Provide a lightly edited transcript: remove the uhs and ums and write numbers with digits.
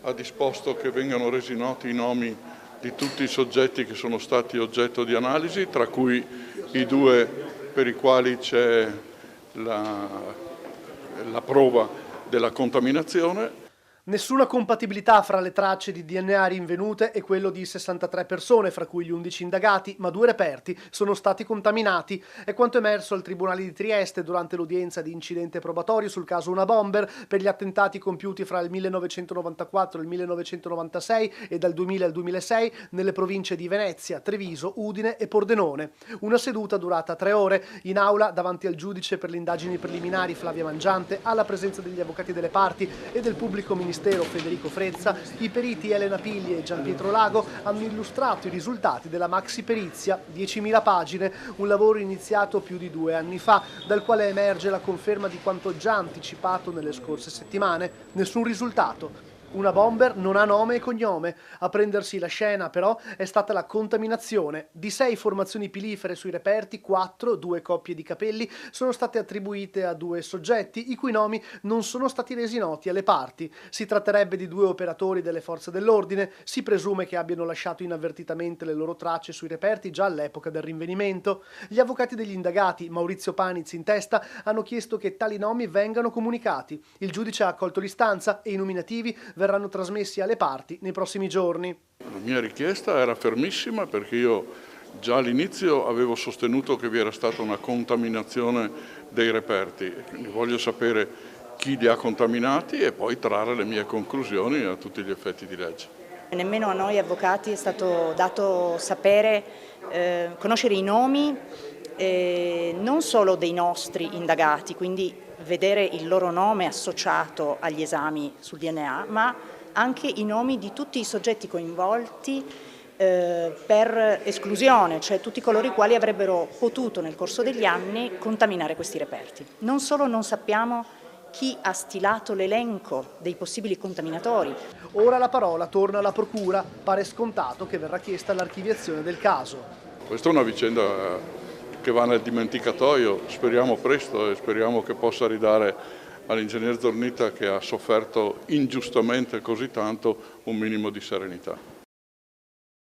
ha disposto che vengano resi noti i nomi di tutti i soggetti che sono stati oggetto di analisi, tra cui i due per i quali c'è la prova della contaminazione. Nessuna compatibilità fra le tracce di DNA rinvenute e quello di 63 persone, fra cui gli 11 indagati, ma 2 reperti sono stati contaminati. È quanto emerso al Tribunale di Trieste durante l'udienza di incidente probatorio sul caso Una Bomber per gli attentati compiuti fra il 1994 e il 1996 e dal 2000 al 2006 nelle province di Venezia, Treviso, Udine e Pordenone. Una seduta durata 3 ore in aula davanti al giudice per le indagini preliminari Flavia Mangiante, alla presenza degli avvocati delle parti e del pubblico ministero Federico Frezza. I periti Elena Pigli e Gianpietro Lago hanno illustrato i risultati della maxi perizia, 10.000 pagine, un lavoro iniziato più di 2 anni fa, dal quale emerge la conferma di quanto già anticipato nelle scorse settimane. Nessun risultato. Una bomber non ha nome e cognome. A prendersi la scena, però, è stata la contaminazione. Di 6 formazioni pilifere sui reperti, 4, 2 coppie di capelli, sono state attribuite a 2 soggetti, i cui nomi non sono stati resi noti alle parti. Si tratterebbe di 2 operatori delle forze dell'ordine. Si presume che abbiano lasciato inavvertitamente le loro tracce sui reperti già all'epoca del rinvenimento. Gli avvocati degli indagati, Maurizio Paniz in testa, hanno chiesto che tali nomi vengano comunicati. Il giudice ha accolto l'istanza e i nominativi verranno trasmessi alle parti nei prossimi giorni. La mia richiesta era fermissima perché io già all'inizio avevo sostenuto che vi era stata una contaminazione dei reperti. Quindi voglio sapere chi li ha contaminati e poi trarre le mie conclusioni a tutti gli effetti di legge. Nemmeno a noi avvocati è stato dato sapere, conoscere i nomi non solo dei nostri indagati, quindi vedere il loro nome associato agli esami sul DNA, ma anche i nomi di tutti i soggetti coinvolti per esclusione, cioè tutti coloro i quali avrebbero potuto nel corso degli anni contaminare questi reperti. Non solo non sappiamo chi ha stilato l'elenco dei possibili contaminatori. Ora la parola torna alla procura, pare scontato che verrà chiesta l'archiviazione del caso. Questa è una vicenda che va nel dimenticatoio, speriamo presto e speriamo che possa ridare all'ingegner Zornita, che ha sofferto ingiustamente così tanto, un minimo di serenità.